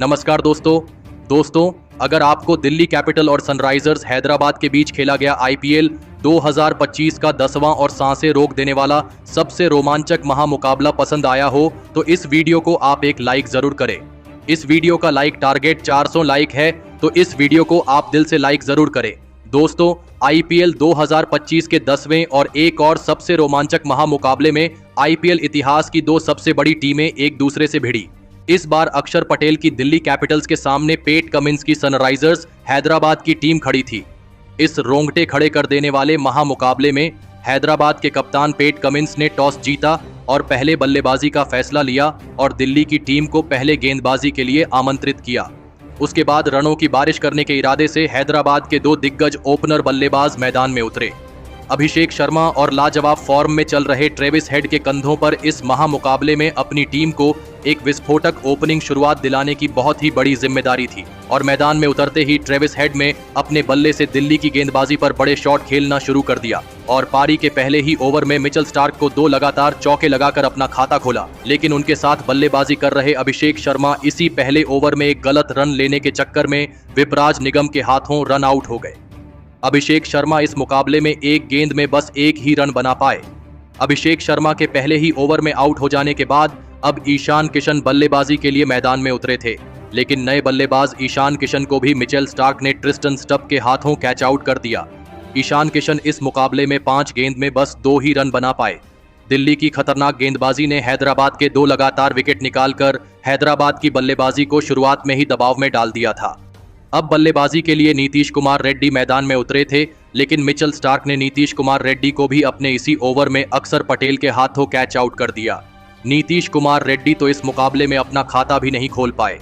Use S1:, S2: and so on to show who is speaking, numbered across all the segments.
S1: नमस्कार दोस्तों, अगर आपको दिल्ली कैपिटल और सनराइजर्स हैदराबाद के बीच खेला गया आईपीएल 2025 का 10वां और सांसें रोक देने वाला सबसे रोमांचक महामुकाबला पसंद आया हो तो इस वीडियो को आप एक लाइक जरूर करें। इस वीडियो का लाइक टारगेट 400 लाइक है, तो इस वीडियो को आप दिल से लाइक जरूर करें। दोस्तों, आईपीएल 2025 के 10वें और एक और सबसे रोमांचक महामुकाबले में आईपीएल इतिहास की दो सबसे बड़ी टीमें एक दूसरे से भिड़ी। इस बार अक्षर पटेल की दिल्ली कैपिटल्स के सामने पैट कमिंस की सनराइजर्स हैदराबाद की टीम खड़ी थी। इस रोंगटे खड़े कर देने वाले महामुकाबले में हैदराबाद के कप्तान पैट कमिंस ने टॉस जीता और पहले बल्लेबाजी का फैसला लिया और दिल्ली की टीम को पहले गेंदबाजी के लिए आमंत्रित किया। उसके बाद रनों की बारिश करने के इरादे से हैदराबाद के दो दिग्गज ओपनर बल्लेबाज मैदान में उतरे। अभिषेक शर्मा और लाजवाब फॉर्म में चल रहे ट्रेविस हेड के कंधों पर इस महामुकाबले में अपनी टीम को एक विस्फोटक ओपनिंग शुरुआत दिलाने की बहुत ही बड़ी जिम्मेदारी थी और मैदान में उतरते ही ट्रेविस हेड ने अपने बल्ले से दिल्ली की गेंदबाजी पर बड़े शॉट खेलना शुरू कर दिया और पारी के पहले ही ओवर में मिचेल स्टार्क को दो लगातार चौके लगाकर अपना खाता खोला। लेकिन उनके साथ बल्लेबाजी कर रहे अभिषेक शर्मा इसी पहले ओवर में एक गलत रन लेने के चक्कर में विपराज निगम के हाथों रन आउट हो गए। अभिषेक शर्मा इस मुकाबले में एक गेंद में बस एक ही रन बना पाए। अभिषेक शर्मा के पहले ही ओवर में आउट हो जाने के बाद अब ईशान किशन बल्लेबाजी के लिए मैदान में उतरे थे, लेकिन नए बल्लेबाज ईशान किशन को भी मिचेल स्टार्क ने ट्रिस्टन स्टब के हाथों कैच आउट कर दिया। ईशान किशन इस मुकाबले में 5 गेंद में बस 2 ही रन बना पाए। दिल्ली की खतरनाक गेंदबाजी ने हैदराबाद के 2 लगातार विकेट निकालकर हैदराबाद की बल्लेबाजी को शुरुआत में ही दबाव में डाल दिया था। अब बल्लेबाजी के लिए नीतीश कुमार रेड्डी मैदान में उतरे थे, लेकिन मिचेल स्टार्क ने नीतीश कुमार रेड्डी को भी अपने इसी ओवर में अक्षर पटेल के हाथों कैच आउट कर दिया। नीतीश कुमार रेड्डी तो इस मुकाबले में अपना खाता भी नहीं खोल पाए।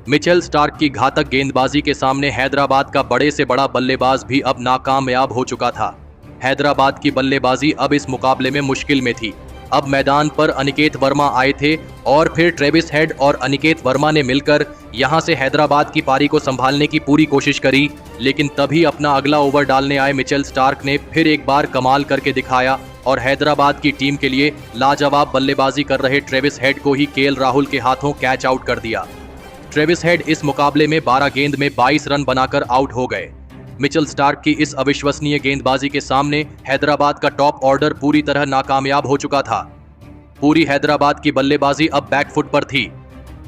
S1: मिचेल स्टार्क की घातक गेंदबाजी के सामने हैदराबाद का बड़े से बड़ा बल्लेबाज भी अब नाकामयाब हो चुका था। हैदराबाद की बल्लेबाजी अब इस मुकाबले में मुश्किल में थी। अब मैदान पर अनिकेत वर्मा आए थे और फिर ट्रेविस हेड और अनिकेत वर्मा ने मिलकर यहां से हैदराबाद की पारी को संभालने की पूरी कोशिश करी, लेकिन तभी अपना अगला ओवर डालने आए मिचेल स्टार्क ने फिर एक बार कमाल करके दिखाया और हैदराबाद की टीम के लिए लाजवाब बल्लेबाजी कर रहे ट्रेविस हेड को ही केएल राहुल के हाथों कैच आउट कर दिया। ट्रेविस हेड इस मुकाबले में 12 गेंद में 22 रन बनाकर आउट हो गए। मिचेल स्टार्क की इस अविश्वसनीय गेंदबाजी के सामने हैदराबाद का टॉप ऑर्डर पूरी तरह नाकामयाब हो चुका था। पूरी हैदराबाद की बल्लेबाजी अब बैकफुट पर थी,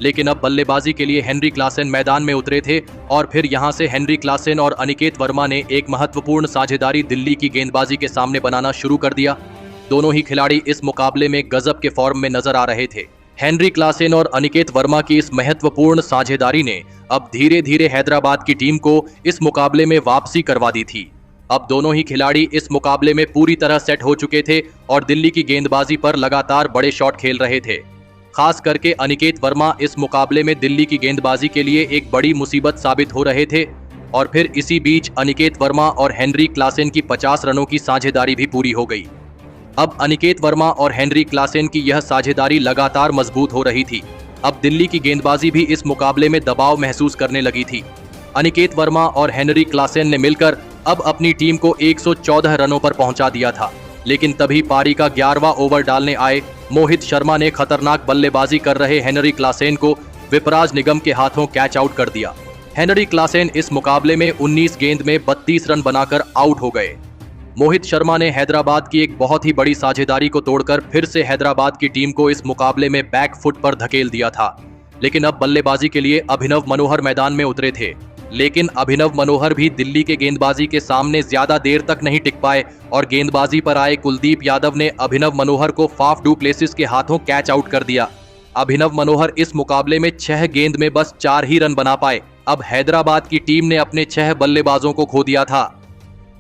S1: लेकिन अब बल्लेबाजी के लिए हेनरी क्लासेन मैदान में उतरे थे और फिर यहां से हेनरी क्लासेन और अनिकेत वर्मा ने एक महत्वपूर्ण साझेदारी दिल्ली की गेंदबाजी के सामने बनाना शुरू कर दिया। दोनों ही खिलाड़ी इस मुकाबले में गजब के फॉर्म में नजर आ रहे थे। हेनरी क्लासेन और अनिकेत वर्मा की इस महत्वपूर्ण साझेदारी ने अब धीरे धीरे हैदराबाद की टीम को इस मुकाबले में वापसी करवा दी थी। अब दोनों ही खिलाड़ी इस मुकाबले में पूरी तरह सेट हो चुके थे और दिल्ली की गेंदबाजी पर लगातार बड़े शॉट खेल रहे थे। खास करके अनिकेत वर्मा इस मुकाबले में दिल्ली की गेंदबाजी के लिए एक बड़ी मुसीबत साबित हो रहे थे और फिर इसी बीच अनिकेत वर्मा और हेनरी क्लासेन की 50 रनों की साझेदारी भी पूरी हो गई। अब अनिकेत वर्मा और हेनरी क्लासेन की यह साझेदारी लगातार मजबूत हो रही थी। अब दिल्ली की गेंदबाजी भी इस मुकाबले में दबाव महसूस करने लगी थी। अनिकेत वर्मा और हेनरी क्लासेन ने मिलकर अब अपनी टीम को 114 रनों पर पहुंचा दिया था, लेकिन तभी पारी का 11वां ओवर डालने आए मोहित शर्मा ने खतरनाक बल्लेबाजी कर रहे हेनरी क्लासेन को विपराज निगम के हाथों कैच आउट कर दिया। हेनरी क्लासेन इस मुकाबले में 19 गेंद में 32 रन बनाकर आउट हो गए। मोहित शर्मा ने हैदराबाद की एक बहुत ही बड़ी साझेदारी को तोड़कर फिर से हैदराबाद की टीम को इस मुकाबले में बैक फुट पर धकेल दिया था, लेकिन अब बल्लेबाजी के लिए अभिनव मनोहर मैदान में उतरे थे। लेकिन अभिनव मनोहर भी दिल्ली के गेंदबाजी के सामने ज्यादा देर तक नहीं टिक पाए और गेंदबाजी पर आए कुलदीप यादव ने अभिनव मनोहर को फाफ डू प्लेसिस के हाथों कैच आउट कर दिया। अभिनव मनोहर इस मुकाबले में 6 गेंद में बस 4 ही रन बना पाए। अब हैदराबाद की टीम ने अपने 6 बल्लेबाजों को खो दिया था।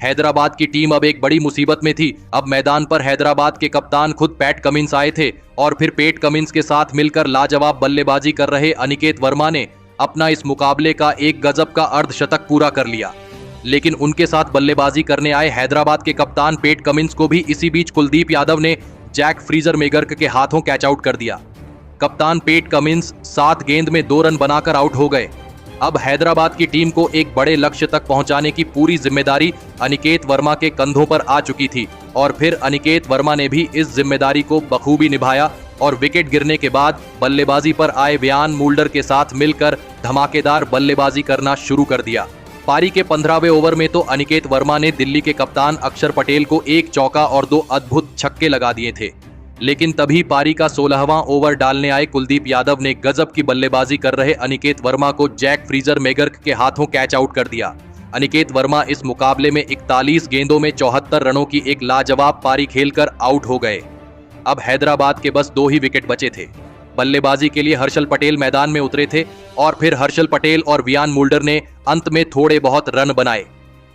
S1: हैदराबाद की टीम अब एक बड़ी मुसीबत में थी। अब मैदान पर हैदराबाद के कप्तान खुद पैट कमिंस आए थे और फिर पैट कमिंस के साथ मिलकर लाजवाब बल्लेबाजी कर रहे अनिकेत वर्मा ने अपना इस मुकाबले का एक गजब का अर्धशतक पूरा कर लिया। लेकिन उनके साथ बल्लेबाजी करने आए हैदराबाद के कप्तान पैट कमिंस को भी इसी बीच कुलदीप यादव ने जैक फ्रीजर मेगर्क के हाथों कैच आउट कर दिया। कप्तान पैट कमिंस 7 गेंद में 2 रन बनाकर आउट हो गए। अब हैदराबाद की टीम को एक बड़े लक्ष्य तक पहुंचाने की पूरी जिम्मेदारी अनिकेत वर्मा के कंधों पर आ चुकी थी और फिर अनिकेत वर्मा ने भी इस जिम्मेदारी को बखूबी निभाया और विकेट गिरने के बाद बल्लेबाजी पर आए व्यान मूल्डर के साथ मिलकर धमाकेदार बल्लेबाजी करना शुरू कर दिया। पारी के 15वें ओवर में तो अनिकेत वर्मा ने दिल्ली के कप्तान अक्षर पटेल को एक चौका और 2 अद्भुत छक्के लगा दिए थे, लेकिन तभी पारी का 16वां ओवर डालने आए कुलदीप यादव ने गजब की बल्लेबाजी कर रहे अनिकेत वर्मा को जैक फ्रीजर मैगर्क के हाथों कैच आउट कर दिया। अनिकेत वर्मा इस मुकाबले में 41 गेंदों में 74 रनों की एक लाजवाब पारी खेलकर आउट हो गए। अब हैदराबाद के बस 2 ही विकेट बचे थे। बल्लेबाजी के लिए हर्षल पटेल मैदान में उतरे थे और फिर हर्षल पटेल और व्यान मूल्डर ने अंत में थोड़े बहुत रन बनाए,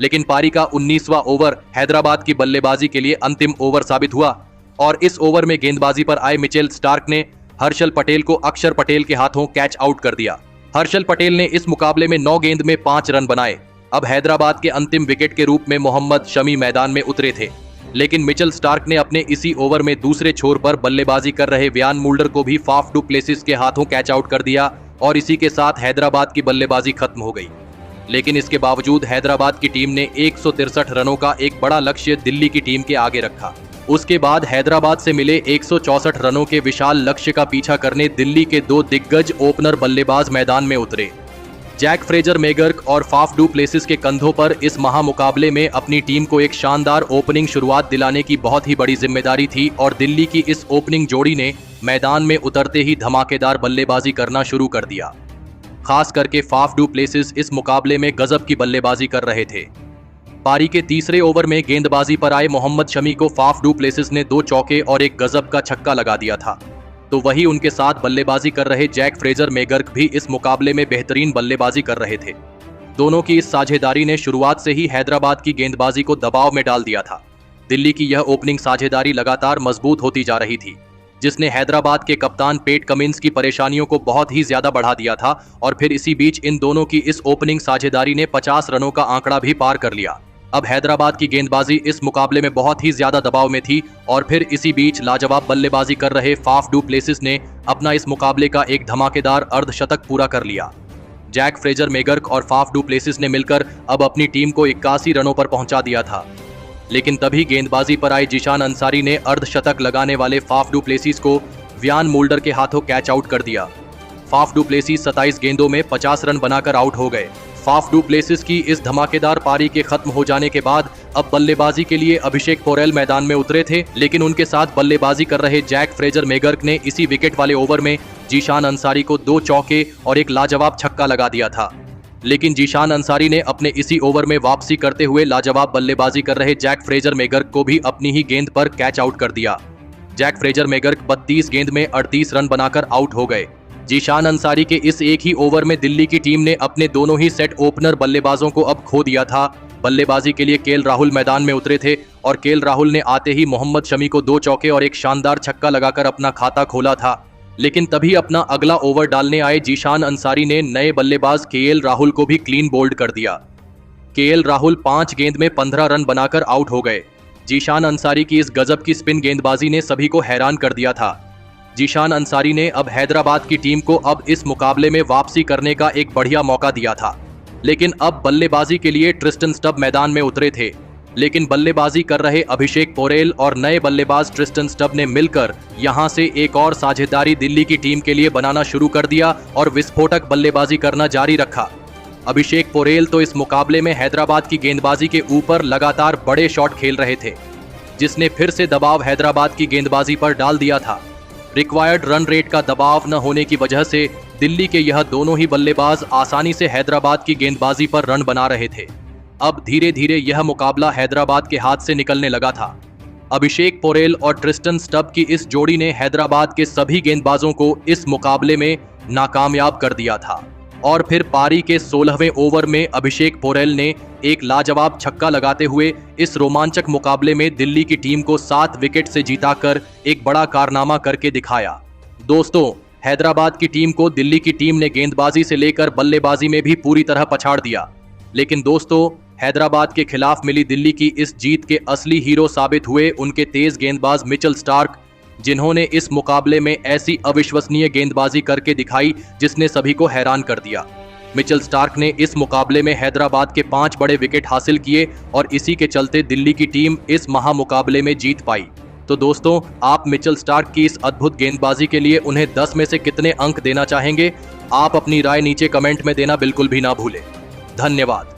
S1: लेकिन पारी का 19वां ओवर हैदराबाद की बल्लेबाजी के लिए अंतिम ओवर साबित हुआ और इस ओवर में गेंदबाजी पर आए मिचेल स्टार्क ने हर्षल पटेल को अक्षर पटेल के हाथों कैच आउट कर दिया। हर्षल पटेल ने इस मुकाबले में 9 गेंद में 5 रन बनाए। अब हैदराबाद के अंतिम विकेट के रूप में मोहम्मद शमी मैदान में उतरे थे, लेकिन मिचेल स्टार्क ने अपने इसी ओवर में दूसरे छोर पर बल्लेबाजी कर रहे व्यान मूल्डर को भी फाफ डू प्लेसिस के हाथों कैच आउट कर दिया और इसी के साथ हैदराबाद की बल्लेबाजी खत्म हो गई। लेकिन इसके बावजूद हैदराबाद की टीम ने 163 रनों का एक बड़ा लक्ष्य दिल्ली की टीम के आगे रखा। उसके बाद हैदराबाद से मिले 164 रनों के विशाल लक्ष्य का पीछा करने दिल्ली के 2 दिग्गज ओपनर बल्लेबाज मैदान में उतरे। जैक फ्रेजर मैगर्क और फाफ डू प्लेसिस के कंधों पर इस महामुकाबले में अपनी टीम को एक शानदार ओपनिंग शुरुआत दिलाने की बहुत ही बड़ी जिम्मेदारी थी और दिल्ली की इस ओपनिंग जोड़ी ने मैदान में उतरते ही धमाकेदार बल्लेबाजी करना शुरू कर दिया। खास करके फाफ डू प्लेसिस इस मुकाबले में गजब की बल्लेबाजी कर रहे थे। पारी के तीसरे ओवर में गेंदबाजी पर आए मोहम्मद शमी को फाफ डू प्लेसिस ने 2 चौके और एक गजब का छक्का लगा दिया था, तो वही उनके साथ बल्लेबाजी कर रहे जैक फ्रेजर मैगर्क भी इस मुकाबले में बेहतरीन बल्लेबाजी कर रहे थे। दोनों की इस साझेदारी ने शुरुआत से ही हैदराबाद की गेंदबाजी को दबाव में डाल दिया था। दिल्ली की यह ओपनिंग साझेदारी लगातार मजबूत होती जा रही थी, जिसने हैदराबाद के कप्तान पेट कमिंस की परेशानियों को बहुत ही ज्यादा बढ़ा दिया था और फिर इसी बीच इन दोनों की इस ओपनिंग साझेदारी ने 50 रनों का आंकड़ा भी पार कर लिया। अब हैदराबाद की गेंदबाजी इस मुकाबले में बहुत ही ज्यादा दबाव में थी और फिर इसी बीच लाजवाब बल्लेबाजी कर रहे फाफ डू प्लेसिस ने अपना इस मुकाबले का एक धमाकेदार अर्धशतक पूरा कर लिया। जैक फ्रेजर मैगर्क और फाफ डू प्लेसिस ने मिलकर अब अपनी टीम को 81 रनों पर पहुंचा दिया था, लेकिन तभी गेंदबाजी पर आए जीशान अंसारी ने अर्धशतक लगाने वाले फाफ डू प्लेसिस को व्यान मूल्डर के हाथों कैच आउट कर दिया। फाफ डू प्लेसिस 27 गेंदों में 50 रन बनाकर आउट हो गए। फाफ डू प्लेसिस की इस धमाकेदार पारी के खत्म हो जाने के बाद अब बल्लेबाजी के लिए अभिषेक पोरेल मैदान में उतरे थे, लेकिन उनके साथ बल्लेबाजी कर रहे जैक फ्रेजर मैगर्क ने इसी विकेट वाले ओवर में जीशान अंसारी को 2 चौके और एक लाजवाब छक्का लगा दिया था। लेकिन जीशान अंसारी ने अपने इसी ओवर में वापसी करते हुए लाजवाब बल्लेबाजी कर रहे जैक फ्रेजर मैगर्क को भी अपनी ही गेंद पर कैच आउट कर दिया। जैक फ्रेजर मैगर्क 32 गेंद में 38 रन बनाकर आउट हो गए। जीशान अंसारी के इस एक ही ओवर में दिल्ली की टीम ने अपने दोनों ही सेट ओपनर बल्लेबाजों को अब खो दिया था। बल्लेबाजी के लिए केएल राहुल मैदान में उतरे थे और केएल राहुल ने आते ही मोहम्मद शमी को 2 चौके और एक शानदार छक्का लगाकर अपना खाता खोला था, लेकिन तभी अपना अगला ओवर डालने आए जीशान अंसारी ने नए बल्लेबाज केएल राहुल को भी क्लीन बोल्ड कर दिया। केएल राहुल 5 गेंद में 15 रन बनाकर आउट हो गए। जीशान अंसारी की इस गजब की स्पिन गेंदबाजी ने सभी को हैरान कर दिया था। जीशान अंसारी ने अब हैदराबाद की टीम को अब इस मुकाबले में वापसी करने का एक बढ़िया मौका दिया था, लेकिन अब बल्लेबाजी के लिए ट्रिस्टन स्टब मैदान में उतरे थे। लेकिन बल्लेबाजी कर रहे अभिषेक पोरेल और नए बल्लेबाज ट्रिस्टन स्टब ने मिलकर यहां से एक और साझेदारी दिल्ली की टीम के लिए बनाना शुरू कर दिया और विस्फोटक बल्लेबाजी करना जारी रखा। अभिषेक पोरेल तो इस मुकाबले में हैदराबाद की गेंदबाजी के ऊपर लगातार बड़े शॉट खेल रहे थे, जिसने फिर से दबाव हैदराबाद की गेंदबाजी पर डाल दिया था। रिक्वायर्ड रन रेट का दबाव न होने की वजह से दिल्ली के यह दोनों ही बल्लेबाज आसानी से हैदराबाद की गेंदबाजी पर रन बना रहे थे। अब धीरे धीरे यह मुकाबला हैदराबाद के हाथ से निकलने लगा था। अभिषेक पोरेल और ट्रिस्टन स्टब की इस जोड़ी ने हैदराबाद के सभी गेंदबाजों को इस मुकाबले में नाकामयाब कर दिया था और फिर पारी के 16वें ओवर में अभिषेक पोरेल ने एक लाजवाब छक्का लगाते हुए इस रोमांचक मुकाबले में दिल्ली की टीम को 7 विकेट से जीताकर एक बड़ा कारनामा करके दिखाया। दोस्तों, हैदराबाद की टीम को दिल्ली की टीम ने गेंदबाजी से लेकर बल्लेबाजी में भी पूरी तरह पछाड़ दिया, लेकिन दोस्तों हैदराबाद के खिलाफ मिली दिल्ली की इस जीत के असली हीरो साबित हुए उनके तेज गेंदबाज मिचेल स्टार्क, जिन्होंने इस मुकाबले में ऐसी अविश्वसनीय गेंदबाजी करके दिखाई जिसने सभी को हैरान कर दिया। मिचेल स्टार्क ने इस मुकाबले में हैदराबाद के 5 बड़े विकेट हासिल किए और इसी के चलते दिल्ली की टीम इस महामुकाबले में जीत पाई। तो दोस्तों, आप मिचेल स्टार्क की इस अद्भुत गेंदबाजी के लिए उन्हें 10 में से कितने अंक देना चाहेंगे? आप अपनी राय नीचे कमेंट में देना बिल्कुल भी ना भूलें। धन्यवाद।